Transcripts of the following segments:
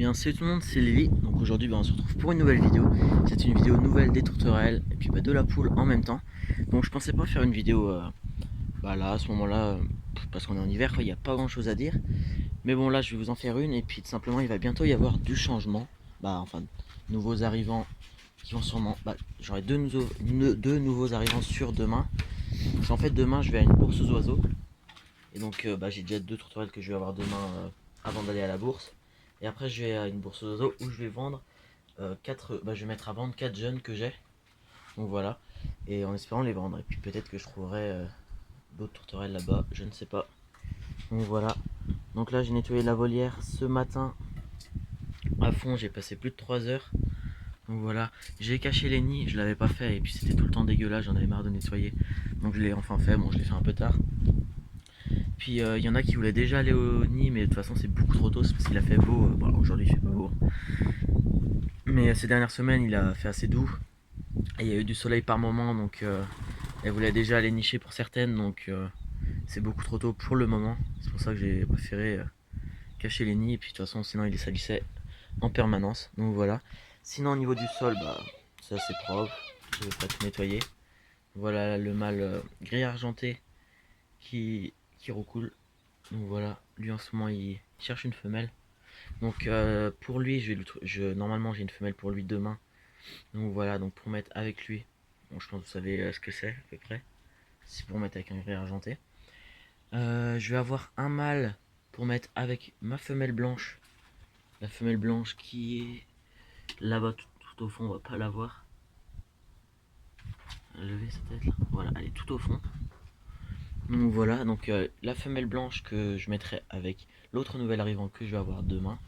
bien salut tout le monde, c'est Lévi. Donc aujourd'hui on se retrouve pour une nouvelle vidéo. C'est une vidéo nouvelle des tourterelles et puis de la poule en même temps. Donc je pensais pas faire une vidéo là à ce moment là parce qu'on est en hiver, il n'y a pas grand chose à dire. Mais bon, là je vais vous en faire une et puis tout simplement il va bientôt y avoir du changement. Enfin nouveaux arrivants qui vont sûrement, j'aurai deux nouveaux arrivants sur demain. Parce qu'en fait demain je vais à une bourse aux oiseaux. Et donc j'ai déjà deux tourterelles que je vais avoir demain avant d'aller à la bourse. Et après je vais à une bourse aux oiseaux où je vais vendre je vais mettre à vendre 4 jeunes que j'ai. Donc voilà. Et en espérant les vendre. Et puis peut-être que je trouverai d'autres tourterelles là-bas. Je ne sais pas. Donc voilà. Donc là j'ai nettoyé la volière ce matin à fond. J'ai passé plus de 3 heures. Donc voilà. J'ai caché les nids. Je l'avais pas fait. Et puis c'était tout le temps dégueulasse. J'en avais marre de nettoyer. Donc je l'ai enfin fait. Bon, je l'ai fait un peu tard. Puis il y en a qui voulaient déjà aller au nid, mais de toute façon c'est beaucoup trop tôt, c'est parce qu'il a fait beau. Aujourd'hui il fait pas beau. Mais ces dernières semaines il a fait assez doux. Et il y a eu du soleil par moment, donc elles voulaient déjà aller nicher pour certaines, donc c'est beaucoup trop tôt pour le moment. C'est pour ça que j'ai préféré cacher les nids, et puis de toute façon sinon il salissait en permanence. Donc voilà. Sinon au niveau du sol, c'est assez propre, je vais pas tout nettoyer. Voilà le mâle gris argenté qui recoule. Donc voilà, lui en ce moment il cherche une femelle. Donc pour lui, normalement j'ai une femelle pour lui demain. Donc voilà, donc pour mettre avec lui, bon, je pense que vous savez ce que c'est à peu près. C'est pour mettre avec un gris argenté. Je vais avoir un mâle pour mettre avec ma femelle blanche. La femelle blanche qui est là-bas tout au fond, on va pas la voir. Lever sa tête là. Voilà, elle est tout au fond. Donc voilà, donc la femelle blanche que je mettrai avec l'autre nouvel arrivant que je vais avoir demain.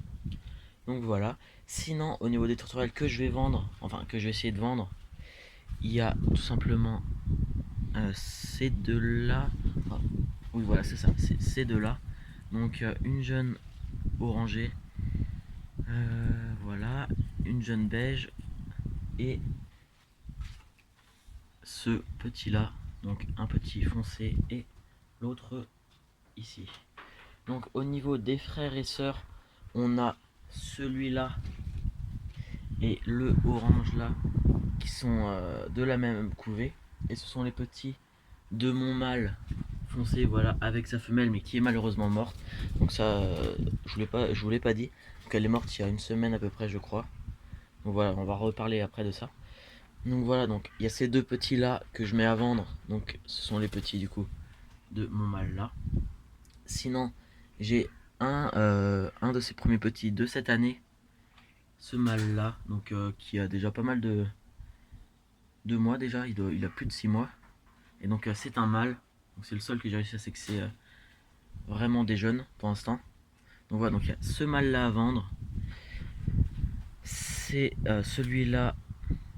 Donc voilà. Sinon, au niveau des tourterelles que je vais vendre, enfin que je vais essayer de vendre, il y a tout simplement ces deux-là. Enfin, oui, voilà, c'est ça, c'est ces deux-là. Donc une jeune orangée, voilà, une jeune beige et ce petit-là, donc un petit foncé et l'autre ici. Donc au niveau des frères et sœurs, on a celui-là et le orange là qui sont de la même couvée, et ce sont les petits de mon mâle foncé, voilà, avec sa femelle mais qui est malheureusement morte. Donc ça je vous l'ai pas dit, donc elle est morte il y a une semaine à peu près je crois. Donc voilà, on va reparler après de ça. Donc voilà, donc il y a ces deux petits là que je mets à vendre, donc ce sont les petits du coup de mon mâle là. Sinon j'ai un de ces premiers petits de cette année, ce mâle là, donc qui a déjà pas mal de mois déjà, il a plus de 6 mois. Et donc c'est un mâle, donc c'est le seul que j'ai réussi à sexer vraiment des jeunes pour l'instant. Donc voilà, donc il y a ce mâle là à vendre, c'est celui-là,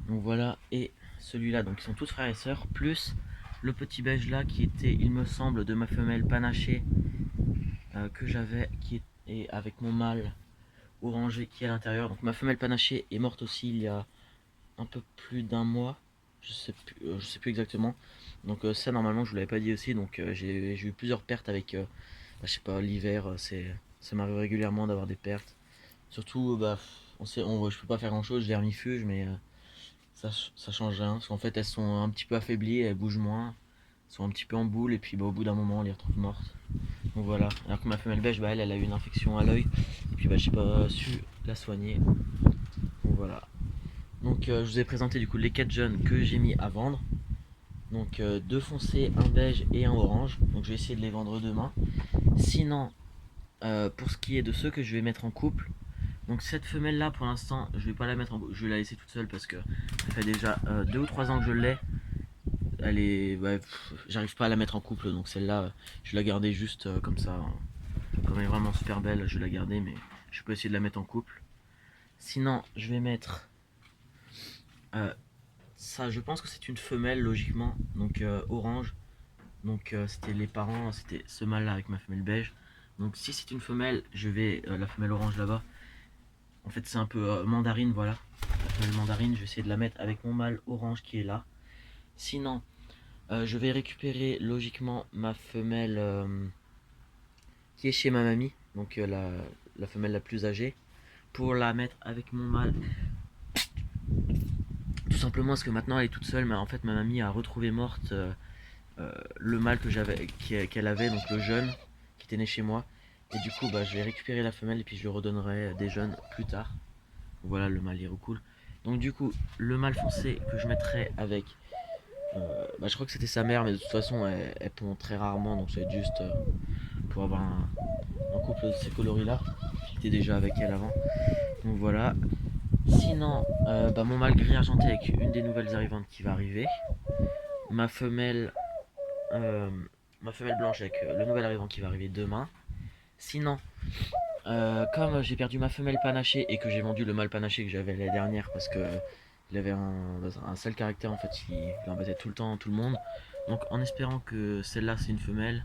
donc voilà, et celui-là, donc ils sont tous frères et sœurs, plus le petit beige là qui était, il me semble, de ma femelle panachée que j'avais, qui est avec mon mâle orangé qui est à l'intérieur. Donc ma femelle panachée est morte aussi il y a un peu plus d'un mois, je sais plus exactement. Donc ça normalement je vous l'avais pas dit aussi, donc j'ai eu plusieurs pertes avec, je sais pas, l'hiver, ça m'arrive régulièrement d'avoir des pertes. Surtout, je peux pas faire grand chose, je vermifuge, mais ça change rien, parce qu'en fait elles sont un petit peu affaiblies, elles bougent moins, elles sont un petit peu en boule, et puis au bout d'un moment on les retrouve mortes. Donc voilà, alors que ma femelle beige, elle a eu une infection à l'œil, et puis j'ai pas su la soigner. Donc voilà. Donc je vous ai présenté du coup les 4 jeunes que j'ai mis à vendre. Donc deux foncés, un beige et un orange. Donc je vais essayer de les vendre demain. Sinon, pour ce qui est de ceux que je vais mettre en couple, donc cette femelle là pour l'instant je vais pas la mettre en couple, je vais la laisser toute seule parce que ça fait déjà 2 ou 3 ans que je l'ai. Elle est, j'arrive pas à la mettre en couple, donc celle-là je vais la garder juste comme ça, hein. Comme elle est vraiment super belle, je vais la garder, mais je peux essayer de la mettre en couple. Sinon je vais mettre ça, je pense que c'est une femelle logiquement, donc orange. Donc c'était les parents, c'était ce mâle là avec ma femelle beige. Donc si c'est une femelle, je vais la femelle orange là-bas. En fait c'est un peu mandarine, voilà. La femelle mandarine, je vais essayer de la mettre avec mon mâle orange qui est là. Sinon, je vais récupérer logiquement ma femelle qui est chez ma mamie, donc la femelle la plus âgée. pour la mettre avec mon mâle. Tout simplement parce que maintenant elle est toute seule, mais en fait ma mamie a retrouvé morte le mâle que j'avais, qu'elle avait, donc le jeune qui était né chez moi. Et du coup bah, je vais récupérer la femelle et puis je lui redonnerai des jeunes plus tard. Voilà, le mâle il recoule. Donc du coup le mâle foncé que je mettrai avec, bah, je crois que c'était sa mère, mais de toute façon elle pond très rarement, donc c'est juste pour avoir un couple de ces coloris là. J'étais déjà avec elle avant. Donc voilà. Sinon, bah, mon mâle gris argenté avec une des nouvelles arrivantes qui va arriver. Ma femelle, euh, ma femelle blanche avec le nouvel arrivant qui va arriver demain. Sinon, comme j'ai perdu ma femelle panachée et que j'ai vendu le mâle panaché que j'avais l'année dernière parce que il avait un sale caractère en fait, il embêtait tout le temps tout le monde. Donc en espérant que celle-là c'est une femelle.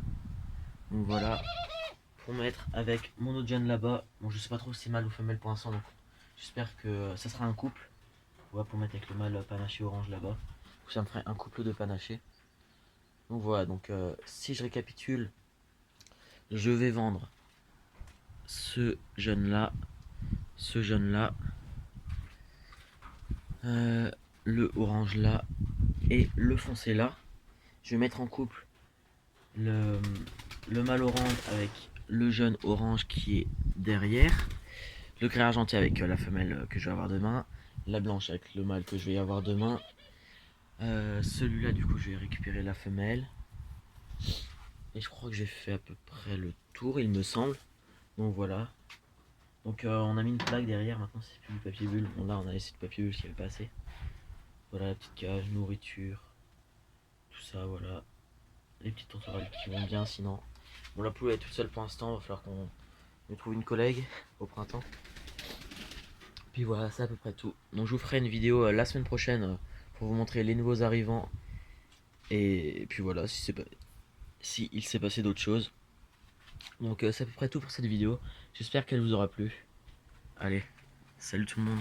Donc voilà, pour mettre avec mon autre jeune là-bas. Bon, je sais pas trop si c'est mâle ou femelle pour l'instant, donc j'espère que ça sera un couple. Voilà, pour mettre avec le mâle panaché orange là-bas. Ça me ferait un couple de panaché. Donc voilà, donc si je récapitule, je vais vendre ce jeune là, ce jeune là, le orange là et le foncé là. Je vais mettre en couple le, le mâle orange avec le jeune orange qui est derrière, le gris argenté avec la femelle que je vais avoir demain, la blanche avec le mâle que je vais avoir demain. Celui-là du coup je vais récupérer la femelle. Et je crois que j'ai fait à peu près le tour, il me semble. Donc voilà. Donc on a mis une plaque derrière, maintenant c'est plus du papier bulle. Bon là on a laissé du papier bulle, s'il n'y avait pas assez. Voilà la petite cage, nourriture, tout ça, voilà. Les petites tourterelles qui vont bien sinon. Bon la poule elle est toute seule pour l'instant, va falloir qu'on lui trouve une collègue au printemps. Puis voilà, c'est à peu près tout. Donc je vous ferai une vidéo la semaine prochaine pour vous montrer les nouveaux arrivants. Et puis voilà, si il s'est passé d'autres choses. Donc c'est à peu près tout pour cette vidéo. J'espère qu'elle vous aura plu. Allez, salut tout le monde.